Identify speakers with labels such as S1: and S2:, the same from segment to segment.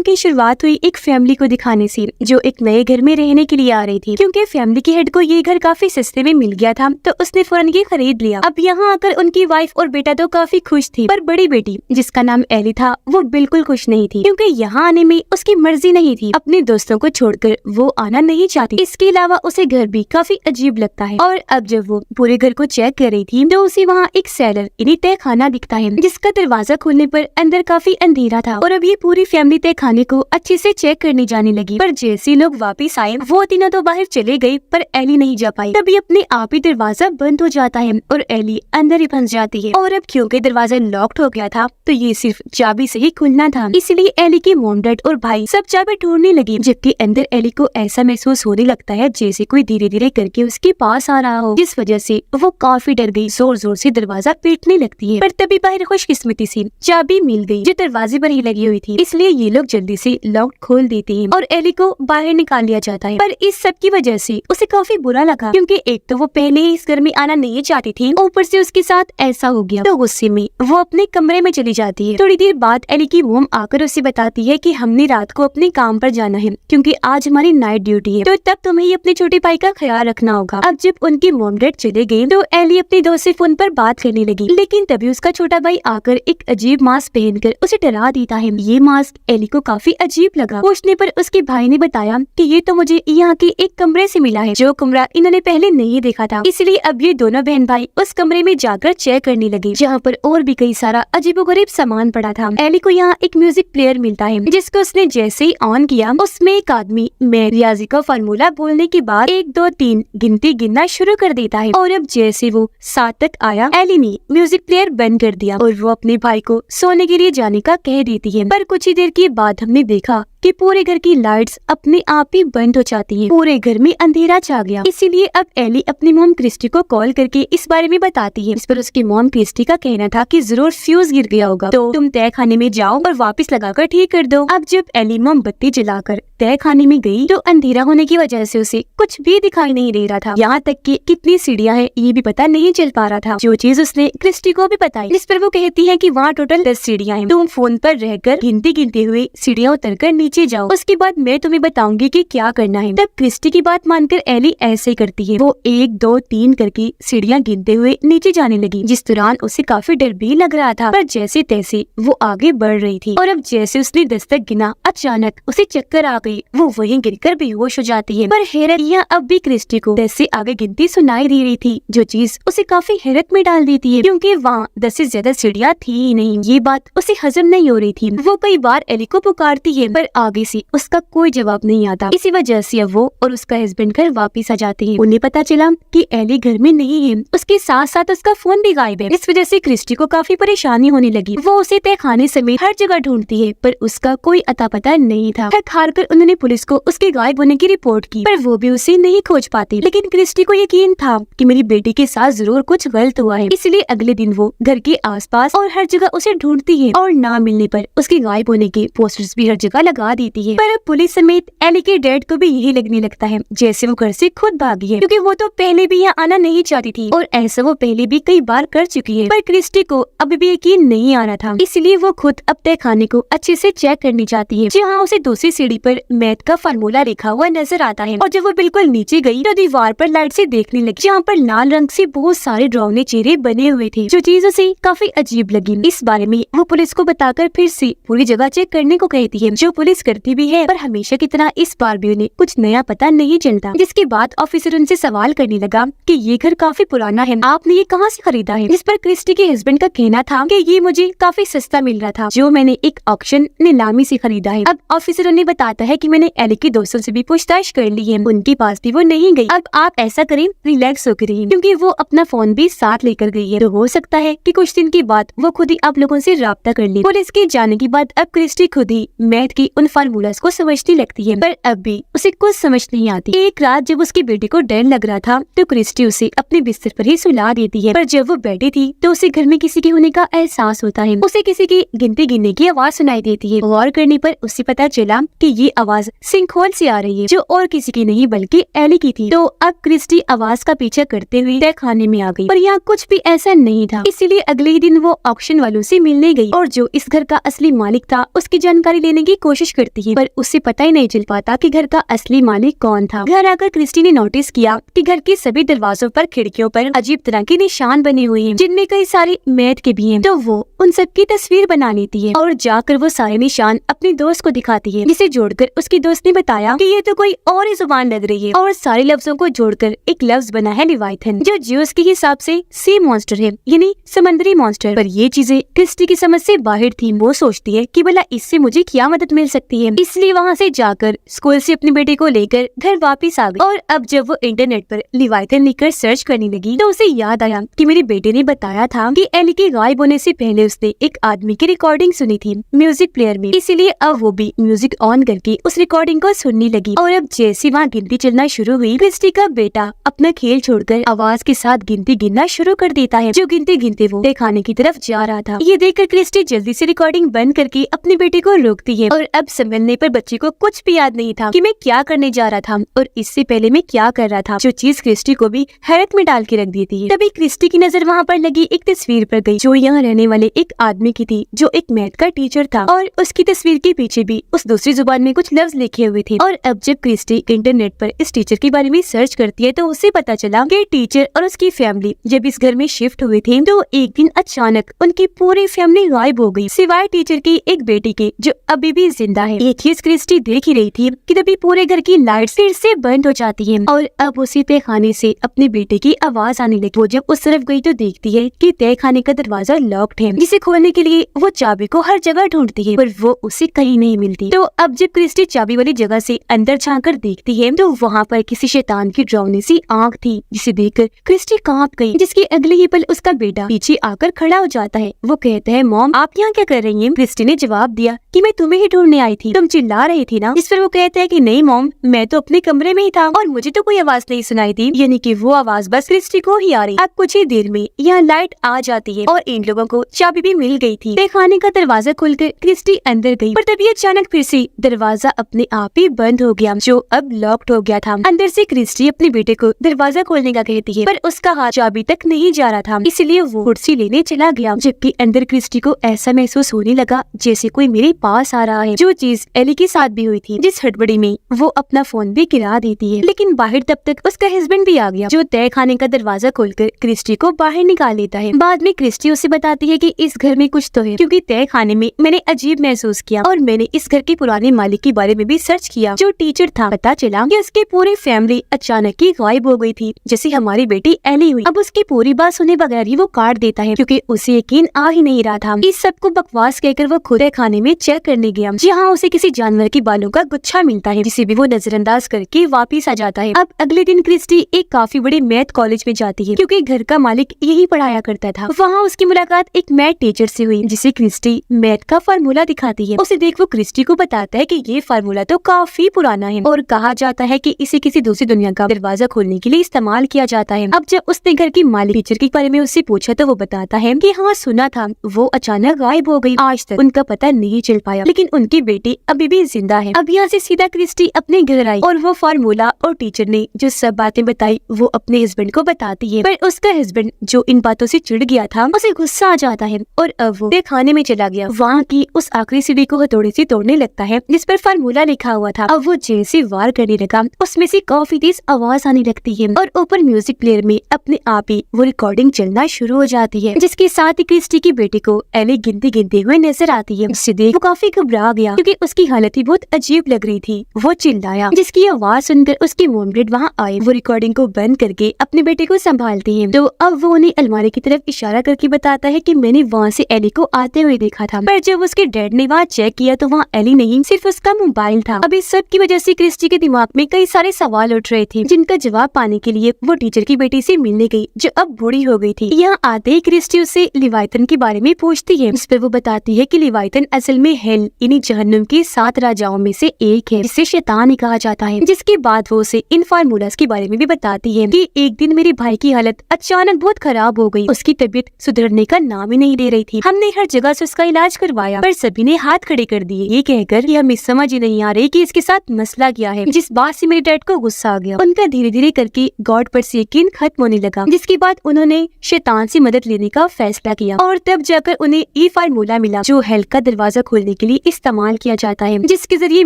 S1: की शुरुआत हुई एक फैमिली को दिखाने से जो एक नए घर में रहने के लिए आ रही थी। क्योंकि फैमिली के हेड को ये घर काफी सस्ते में मिल गया था तो उसने फौरन ये खरीद लिया। अब यहाँ आकर उनकी वाइफ और बेटा तो काफी खुश थी, पर बड़ी बेटी जिसका नाम एली था वो बिल्कुल खुश नहीं थी, क्योंकि यहाँ आने में उसकी मर्जी नहीं थी। अपने दोस्तों को छोड़कर वो आना नहीं चाहती। इसके अलावा उसे घर भी काफी अजीब लगता है। और अब जब वो पूरे घर को चेक कर रही थी तो उसे वहाँ एक सेलर यानी तय खाना दिखता है, जिसका दरवाजा खोलने पर अंदर काफी अंधेरा था। और अब ये पूरी फैमिली तय खाने को अच्छे से चेक करने जाने लगी। पर जैसे लोग वापस आए वो तीनों तो बाहर चले गए, पर एली नहीं जा पाई। तभी अपने आप ही दरवाजा बंद हो जाता है और एली अंदर ही फंस जाती है। और अब क्योंकि दरवाजा लॉक्ड हो गया था तो ये सिर्फ चाबी से ही खुलना था, इसलिए एली की मॉम डैड और भाई सब चाबी ढूंढने लगे। जबकि अंदर एली को ऐसा महसूस होने लगता है जैसे कोई धीरे धीरे करके उसके पास आ रहा हो, जिस वजह से वो काफी डर गई। जोर जोर से दरवाजा पीटने लगती है, पर तभी बाहर खुशकिस्मती से चाबी मिल गई जो दरवाजे पर ही लगी हुई थी, इसलिए ये लोग जल्दी से लॉक खोल देते हैं और एली को बाहर निकाल लिया जाता है। पर इस सब की वजह से उसे काफी बुरा लगा, क्योंकि एक तो वो पहले ही इस घर में आना नहीं चाहती थी, ऊपर से उसके साथ ऐसा हो गया। तो गुस्से में वो अपने कमरे में चली जाती है। थोड़ी देर बाद एली की मॉम आकर उसे बताती है कि हमने रात को अपने काम पर जाना है, क्योंकि आज हमारी नाइट ड्यूटी है, तो तब तुम्हें अपने छोटे भाई का ख्याल रखना होगा। अब जब उनकी मॉम डैड चले गए तो एली अपने दोस्त से फोन पर बात करने लगी, लेकिन तभी उसका छोटा भाई आकर एक अजीब मास्क पहनकर उसे डरा देता है। ये मास्क एली को काफी अजीब लगा। पूछने पर उसके भाई ने बताया कि ये तो मुझे यहाँ के एक कमरे से मिला है, जो कमरा इन्होंने पहले नहीं देखा था, इसलिए अब ये दोनों बहन भाई उस कमरे में जाकर चेक करने लगे, जहाँ पर और भी कई सारा अजीबोगरीब सामान पड़ा था। एली को यहाँ एक म्यूजिक प्लेयर मिलता है, जिसको उसने जैसे ही ऑन किया उसमें एक आदमी मैं रियाजी का फार्मूला बोलने के बाद 1 2 3 गिनती गिनना शुरू कर देता है। और अब जैसे वो 7 तक आया एली ने म्यूजिक प्लेयर बंद कर दिया और वो अपने भाई को सोने के लिए जाने का कह देती है। पर कुछ ही देर के बाद हमने देखा कि पूरे घर की लाइट्स अपने आप ही बंद हो जाती हैं। पूरे घर में अंधेरा छा गया। इसीलिए अब एली अपनी मॉम क्रिस्टी को कॉल करके इस बारे में बताती है। इस पर उसकी मॉम क्रिस्टी का कहना था कि जरूर फ्यूज गिर गया होगा, तो तुम तय खाने में जाओ और वापस लगाकर ठीक कर दो। अब जब एली मोमबत्ती जलाकर तय खाने में गई तो अंधेरा होने की वजह से उसे कुछ भी दिखाई नहीं दे रहा था, यहाँ तक कि कितनी सीढ़ियाँ हैं ये भी पता नहीं चल पा रहा था, जो चीज उसने क्रिस्टी को भी बताई। इस पर वो कहती है कि वहाँ टोटल 10 सीढ़ियाँ हैं, तुम फोन पर रहकर गिनती गिनते हुए सीढ़ियाँ उतरकर नीचे जाओ, उसके बाद मैं तुम्हें बताऊंगी कि क्या करना है। तब क्रिस्टी की बात मानकर एली ऐसे करती है। वो 1 2 3 करके सीढ़ियाँ गिनते हुए नीचे जाने लगी, जिस दौरान उसे काफी डर भी लग रहा था, पर जैसे तैसे वो आगे बढ़ रही थी। और अब जैसे उसने 10 तक गिना अचानक उसे चक्कर आ गई, वो वहीं गिरकर बेहोश हो जाती है। पर हैरत यहाँ अब भी क्रिस्टी को 10 से आगे गिनती सुनाई दे रही थी, जो चीज उसे काफी हैरत में डाल देती है, क्योंकि वहाँ 10 से ज्यादा सीढ़ियाँ थी ही नहीं। ये बात उसे हजम नहीं हो रही थी। वो कई बार एली को पुकारती है, पर आगे से उसका कोई जवाब नहीं आता। इसी वजह से अब वो और उसका हस्बैंड घर वापस आ जाते हैं। उन्हें पता चला कि एली घर में नहीं है, उसके साथ साथ उसका फोन भी गायब है। इस वजह से क्रिस्टी को काफी परेशानी होने लगी। वो उसे तय खाने समेत हर जगह ढूंढती है, पर उसका कोई अता पता नहीं था। थक हार कर उन्होंने पुलिस को उसके गायब होने की रिपोर्ट की, पर वो भी उसे नहीं खोज पाती। लेकिन क्रिस्टी को यकीन था कि मेरी बेटी के साथ जरूर कुछ गलत हुआ है, इसलिए अगले दिन वो घर के आसपास और हर जगह उसे ढूंढती है और ना मिलने पर उसके गायब होने के पोस्टर्स भी हर जगह लगा देती है। पर पुलिस समेत एली के डैड को भी यही लगने लगता है जैसे वो घर से खुद भागी है, क्योंकि वो तो पहले भी यहाँ आना नहीं चाहती थी और ऐसा वो पहले भी कई बार कर चुकी है। पर क्रिस्टी को अभी भी यकीन नहीं आ रहा था, इसलिए वो खुद अब तय खाने को अच्छे से चेक करनी चाहती है, जहाँ उसे दूसरी सीढ़ी पर मैथ का फार्मूला लिखा हुआ नजर आता है। और जब वो बिल्कुल नीचे गई तो दीवार पर लाइट से देखने लगी, जहाँ पर लाल रंग से बहुत सारे डरावने चेहरे बने हुए थे, जो चीज उसे काफी अजीब लगी। इस बारे में वो पुलिस को बताकर फिर से पूरी जगह चेक करने को कहती है, जो पुलिस करती भी है, पर हमेशा की तरह इस बार भी उन्हें कुछ नया पता नहीं चलता। जिसके बाद ऑफिसर उनसे सवाल करने लगा कि ये घर काफी पुराना है, आपने ये कहाँ से खरीदा है? जिस पर क्रिस्टी के हस्बैंड का कहना था कि ये मुझे काफी सस्ता मिल रहा था, जो मैंने एक ऑक्शन नीलामी से खरीदा है। अब ऑफिसर उन्हें बताता है कि मैंने एली के दोस्तों से भी पूछताछ कर ली है, उनके पास भी वो नहीं गई। अब आप ऐसा करें, रिलैक्स होकर रहिए, क्योंकि वो अपना फोन भी साथ लेकर गई है, तो हो सकता है कि कुछ दिन के बाद वो खुद ही आप लोगों से राब्ता कर ले। पुलिस के जाने के बाद अब क्रिस्टी खुद ही मैथ की उन फार्मूलास को समझने लगती है, पर अब भी उसे कुछ समझ नहीं आती। एक रात जब उसके बेटे को डर लग रहा था तो क्रिस्टी उसे अपने बिस्तर पर ही सुला देती है, पर जब वो बैठी थी तो उसे घर में किसी के होने का एहसास होता है। उसे किसी की गिनती गिनने की आवाज सुनाई देती है। गौर करने पर उसे पता चला कि ये आवाज सिंकहोल से आ रही है, जो और किसी की नहीं बल्कि एली की थी। तो अब क्रिस्टी आवाज का पीछा करते हुए तय खाने में आ गई, पर यहाँ कुछ भी ऐसा नहीं था। इसीलिए अगले ही दिन वो ऑक्शन वालों से मिलने गई और जो इस घर का असली मालिक था उसकी जानकारी लेने की कोशिश करती है, पर उसे पता ही नहीं चल पाता कि घर का असली मालिक कौन था। घर आकर क्रिस्टी ने नोटिस किया कि घर के सभी दरवाजों पर, खिड़कियों पर अजीब तरह के निशान बने हुए हैं, जिनमें कई सारे मैथ के भी हैं। तो वो उन सब की तस्वीर बना लेती है और जाकर वो सारे निशान अपनी दोस्त को दिखाती है, जिसे जोड़कर उसकी दोस्त ने बताया कि ये तो कोई और ही जुबान लग रही है, और सारे लफ्जों को जोड़कर एक लफ्ज बना है लिवाइथन, जो ज्यूस के हिसाब से सी मॉन्स्टर है, यानी समंदरी मॉन्स्टर। पर ये चीजें क्रिस्टी की समझ से बाहर थी। वो सोचती है कि भला इससे मुझे क्या मदद मिल सकती है, इसलिए वहाँ से जाकर स्कूल से अपने बेटे को लेकर घर वापस आ गई। और अब जब वो इंटरनेट पर लिवाइथन लिखकर सर्च करने लगी तो उसे याद आया कि मेरे बेटे ने बताया था कि एली के गायब होने से पहले उसने एक आदमी की रिकॉर्डिंग सुनी थी म्यूजिक प्लेयर में, इसीलिए अब वो भी म्यूजिक ऑन करके उस रिकॉर्डिंग को सुनने लगी। और अब जैसे वहाँ गिनती चलना शुरू हुई, क्रिस्टी का बेटा अपना खेल छोड़कर आवाज के साथ गिनती गिनना शुरू कर देता है, जो गिनते गिनते वो खाने की तरफ जा रहा था। ये देखकर क्रिस्टी जल्दी से रिकॉर्डिंग बंद करके अपने बेटे को रोकती है, और अब संभलने पर बच्चे को कुछ भी याद नहीं था कि मैं क्या करने जा रहा था और इससे पहले मैं क्या कर रहा था, जो चीज क्रिस्टी को भी हैरत में डाल के रख देती है। तभी क्रिस्टी की नजर वहाँ पर लगी एक तस्वीर पर गई, जो यहाँ रहने वाले एक आदमी की थी, जो एक मैथ का टीचर था, और उसकी तस्वीर के पीछे भी उस दूसरी जुबान में कुछ लफ्ज लिखे हुए थे। और अब जब क्रिस्टी इंटरनेट पर इस टीचर के बारे में सर्च करती है तो उसे पता चला कि टीचर और उसकी फैमिली जब इस घर में शिफ्ट हुए थे तो एक दिन अचानक उनकी पूरी फैमिली गायब हो गई, सिवाय टीचर की एक बेटी के, जो अभी भी जिंदा है। ये चीज क्रिस्टी देख ही रही थी कि तभी पूरे घर की लाइट्स फिर से बंद हो जाती है, और अब उसी तहखाने से अपने बेटे की आवाज आने लगी। वो जब उस तरफ गई तो देखती है कि तहखाने का दरवाजा लॉक्ड है, जिसे खोलने के लिए वो चाबी को हर जगह ढूंढती है, पर वो उसे कहीं नहीं मिलती। तो अब जब क्रिस्टी चाबी वाली जगह से अंदर झांककर देखती है तो वहाँ पर किसी शैतान की डरावनी सी आंख थी, जिसे देखकर क्रिस्टी कांप गई। जिसके अगले ही पल उसका बेटा पीछे आकर खड़ा हो जाता है। वो कहता है, मॉम आप यहाँ क्या कर रही हैं? क्रिस्टी ने जवाब दिया कि मैं तुम्हें ही ढूंढने आई थी, तुम चिल्ला रही थी ना। इस पर वो कहता है कि नहीं मॉम, मैं तो अपने कमरे में ही था और मुझे तो कोई आवाज नहीं सुनाई दी, यानी कि वो आवाज बस क्रिस्टी को ही आ रही। अब कुछ ही देर में यहाँ लाइट आ जाती है और इन लोगों को चाबी भी मिल गई थी। तहखाने का दरवाजा खुलकर क्रिस्टी अंदर गई, पर तभी अचानक फिर से दरवाजा अपने आप ही बंद हो गया, जो अब लॉक्ड हो गया था। अंदर से क्रिस्टी अपने बेटे को दरवाजा खोलने का कहती है, पर उसका हाथ चाबी तक नहीं जा रहा था, इसलिए वो कुर्सी लेने चला गया। जबकि अंदर क्रिस्टी को ऐसा महसूस होने लगा जैसे कोई मेरे पास आ रहा है, जो चीज एली के साथ भी हुई थी, जिस हड़बड़ी में वो अपना फोन भी गिरा देती है। लेकिन बाहर तब तक उसका हस्बैंड भी आ गया, जो तहखाने का दरवाजा खोलकर क्रिस्टी को बाहर निकाल लेता है। बाद में क्रिस्टी उसे बताती है कि इस घर में कुछ तो है, क्योंकि तहखाने में मैंने अजीब महसूस किया और मैंने इस घर के पुराने मालिक के बारे में भी सर्च किया, जो टीचर था। पता चला कि उसकी पूरी फैमिली अचानक ही गायब हो गई थी, जैसे हमारी बेटी एली हुई। अब उसकी पूरी बात सुने बगैर ही वो काट देता है, क्योंकि उसे यकीन आ ही नहीं रहा था। इस सब को बकवास कहकर वो खुद खाने में चेक करने गया, जहाँ उसे किसी जानवर के बालों का गुच्छा मिलता है, जिसे भी वो नजरअंदाज करके वापिस आ जाता है। अब अगले दिन क्रिस्टी एक काफी बड़े मैथ कॉलेज में जाती है, क्योंकि घर का मालिक यही पढ़ाया करता था। वहाँ उसकी मुलाकात एक मैथ टीचर से हुई, जिसे क्रिस्टी मैथ का फार्मूला दिखाती है। उसे देख वो क्रिस्टी को बताता है कि ये फार्मूला तो काफी पुराना है और कहा जाता है कि इसे किसी दूसरी दुनिया का दरवाजा खोलने के लिए इस्तेमाल किया जाता है। अब जब उसने घर की मालिक टीचर के बारे में उससे पूछा तो वो बताता है कि हाँ सुना था, वो अचानक गायब हो गई, आज तक उनका पता नहीं चल पाया, लेकिन उनकी बेटी अभी भी जिंदा है। अब यहाँ से सीधा क्रिस्टी अपने घर आई और वो फार्मूला और टीचर ने जो सब बातें बताई वो अपने हस्बैंड को बताती है, पर उसका हस्बैंड जो इन बातों से चिढ़ गया था, उसे गुस्सा आ जाता है और अब वो खाने में चला गया। वहाँ की उस आखिरी सीढ़ी को हथौड़े से तोड़ने लगता है जिस पर फार्मूला लिखा हुआ था। अब वो जैसे वार करने लगा, उसमें से काफी तेज आवाज आने लगती है और ऊपर म्यूजिक प्लेयर में अपने आप ही वो रिकॉर्डिंग चलना शुरू हो जाती है, जिसके साथ ही क्रिस्टी की बेटी को एली गिनती गिनते हुए नजर आती है। उससे देख वो काफी घबरा गया, क्योंकि उसकी हालत ही बहुत अजीब लग रही थी। वो चिल्लाया, जिसकी आवाज सुनकर उसके मोम डैड वहाँ आए। वो रिकॉर्डिंग को बंद करके अपने बेटे को संभालती है, तो अब वो उन्हें अलमारी की तरफ इशारा करके बताता है कि मैंने वहाँ से एली को आते हुए देखा था, पर जब उसके डैड ने वहाँ चेक किया तो वहाँ एली नहीं, सिर्फ उसका मोबाइल था। अब इस सब की वजह से क्रिस्टी के दिमाग में कई सारे सवाल उठ रहे थे, जिनका जवाब पाने के लिए वो टीचर की बेटी से मिलने गई, जो अब बूढ़ी हो गई थी। यहाँ आते ही क्रिस्टी उससे लिवाइथन के बारे में पूछती है, इस पर वो बताती है कि लिवाइथन असल में हेल यानी जहन्नुम के 7 राजाओं में से एक है, जिसे शैतान ही कहा जाता है। जिसके बाद वो उसे इन फार्मूलाज के बारे में भी बताती है कि एक दिन मेरे भाई की हालत अचानक बहुत खराब हो गई, उसकी तबीयत सुधरने का नाम ही नहीं दे रही थी। हमने हर जगह से उसका इलाज करवाया, पर सभी ने हाथ खड़े कर दिए, ये कहकर कि हमें समझ ही नहीं आ रही कि इसके साथ मसला क्या है। जिस बात से मेरे डैड को गुस्सा आ गया। उनका धीरे धीरे करके गॉड पर से यकीन खत्म होने लगा, जिसके बाद उन्होंने शैतान से मदद लेने का फैसला किया और तब जाकर उन्हें ये फार्मूला मिला, जो हेल का दरवाजा खोलने के लिए इस्तेमाल किया जाता है, जिसके जरिए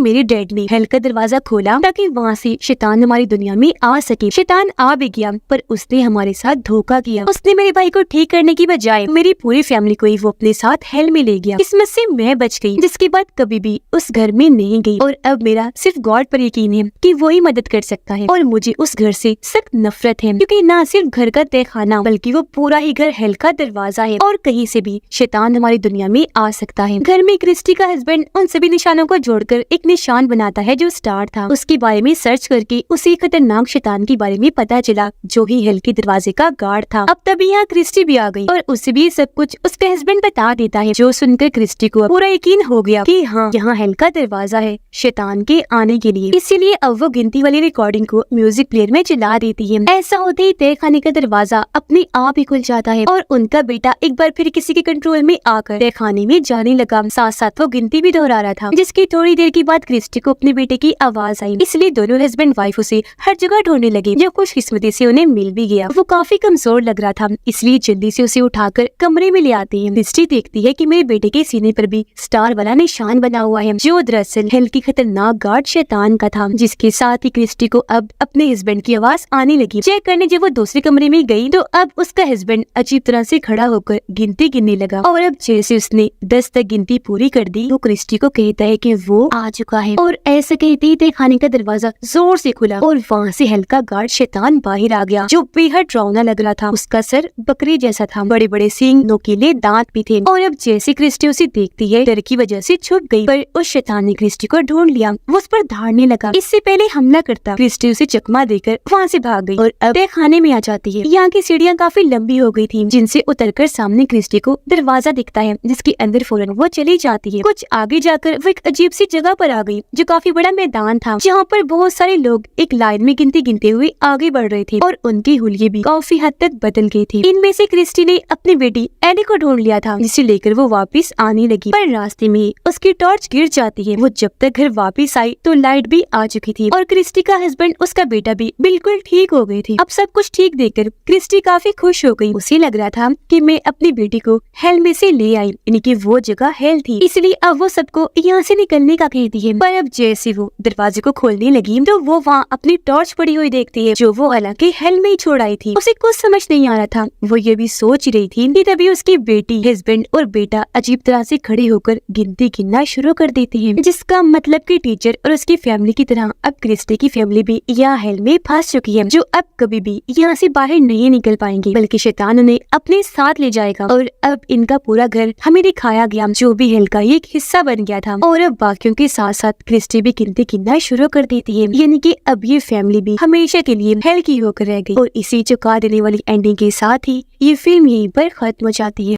S1: मेरे डैड ने हेल का दरवाजा खोला ताकि वहाँ से शैतान हमारी दुनिया में आ सके। शैतान आ भी गया, पर उसने हमारे साथ धोखा किया। उसने मेरे भाई को ठीक करने की बजाय मेरी पूरी फैमिली को ही वो अपने साथ हेल में ले गया। किस्मत से मैं बच गई, जिसके बाद कभी भी उस घर में नहीं गई। और अब मेरा सिर्फ गॉड पर यकीन है कि वो ही मदद कर सकता है। और मुझे उस घर से सख्त नफरत है, क्योंकि न सिर्फ घर का तहखाना बल्कि वो पूरा ही घर हेल का दरवाजा है और कहीं से भी शैतान हमारी दुनिया में आ सकता है। घर में क्रिस्टी का हस्बैंड उन सभी निशानों को जोड़कर एक निशान बनाता है जो स्टार था। उसके बारे में सर्च करके उसी खतरनाक शैतान के बारे में पता चला जो ही हेल के दरवाजे का गार्ड था। अब तभी यहाँ क्रिस्टी भी आ गई और उसे भी सब कुछ उसके हस्बैंड बता देता है, जो सुनकर क्रिस्टी को पूरा यकीन हो गया कि हाँ, यहाँ हेल का दरवाजा है शैतान के आने के लिए। इसीलिए अब वो गिनती वाली रिकॉर्डिंग को म्यूजिक प्लेयर में चला देती है। ऐसा होते ही तहखाने का दरवाजा अपने आप ही खुल जाता है और उनका बेटा एक बार फिर किसी के कंट्रोल में आकर तहखाने में जाने लगा। साथ साथ वो गिनती भी दोहरा रहा था, जिसकी थोड़ी देर के बाद क्रिस्टी को अपने बेटे की आवाज आई। इसलिए दोनों हस्बैंड वाइफ उसे हर जगह ढूंढने लगे, जो खुशकिस्मती से उन्हें मिल भी गया। वो काफी कमजोर लग रहा था, इसलिए जल्दी से उसे उठाकर कमरे में ले आते हैं। क्रिस्टी देखती है कि मेरे बेटे के सीने पर भी स्टार वाला निशान बना हुआ है, जो दरअसल हेल की खतरनाक गार्ड शैतान का था। जिसके साथ ही क्रिस्टी को अब अपने हस्बैंड की आवाज आने लगी। चेक करने जब वो दूसरे कमरे में गई तो अब उसका हस्बैंड अजीब तरह से खड़ा होकर गिनती गिनने लगा। और अब जैसे उसने 10 तक गिनती पूरी कर दी तो क्रिस्टी को कहता है कि वो आ चुका है। और ऐसे कहते ही तहखाने का दरवाजा जोर से खुला और वहाँ से हेल का गार्ड शैतान बाहर आ गया, जो बेहद डरावना लग रहा था। उसका सर बकरी जैसा था, बड़े बड़े सींग, नोकीले दांत भी थे। और अब जैसे क्रिस्टी उसे देखती है, डर की वजह से छुप गई, पर उस शैतान ने क्रिस्टी को ढूंढ लिया। वो उस पर धाड़ने लगा। इससे पहले हमला करता क्रिस्टी उसे चकमा देकर वहाँ से भाग गई और अब तहखाने में आ जाती है। यहाँ की सीढ़ियाँ काफी लंबी हो गई थी, जिनसे उतरकर सामने क्रिस्टी को दरवाजा दिखता है, जिसके अंदर फौरन वो चली जाती है। कुछ आगे जाकर वो एक अजीब सी जगह पर आ गई, जो काफी बड़ा मैदान था, जहाँ पर बहुत सारे लोग एक लाइन में गिनती गिनते हुए आगे बढ़ रहे थे और उनके हुलिये भी काफी हद तक बदल गए थे। इनमें से क्रिस्टी ने अपनी बेटी एली को ढूंढ लिया था, जिसे लेकर वो वापस आने लगी, पर रास्ते में उसकी टॉर्च गिर जाती है। वो जब तक घर वापस आई तो लाइट भी आ चुकी थी और क्रिस्टी का हस्बैंड, उसका बेटा भी बिल्कुल ठीक हो गए थे। अब सब कुछ ठीक देखकर क्रिस्टी काफी खुश हो गई। उसे लग रहा था कि मैं अपनी बेटी को हेल में से ले आई, यानी कि वो जगह हेल थी, इसलिए अब वो सबको यहाँ से निकलने का कहती है। पर अब जैसे वो दरवाजे को खोलने लगी तो वो वहाँ अपनी टॉर्च पड़ी हुई देखती है, जो वो हालांकि हेल में ही छोड़ आई थी। उसे कुछ समझ नहीं आ रहा था। वो ये भी सोच रही थी कि तभी उसकी बेटी, हस्बैंड और बेटा अजीब तरह से खड़े होकर गिनती गिनना शुरू कर देते हैं, जिसका मतलब कि टीचर और उसकी फैमिली की तरह अब क्रिस्टी की फैमिली भी यहाँ हेल में फंस चुकी है, जो अब कभी भी यहाँ से बाहर नहीं निकल पाएंगे, बल्कि शैतान उन्हें अपने साथ ले जाएगा। और अब इनका पूरा घर हमें दिखाया गया, जो भी हेल का एक हिस्सा बन गया था। और अब बाकियों के साथ साथ क्रिस्टी भी गिनती गिनना शुरू कर देती है, यानी कि अब ये फैमिली भी हमेशा के लिए हेल की होकर रह गई। और इसी चौंका देने वाली एंडिंग के साथ ही ये फिल्म यहीं पर खत्म हो जाती है।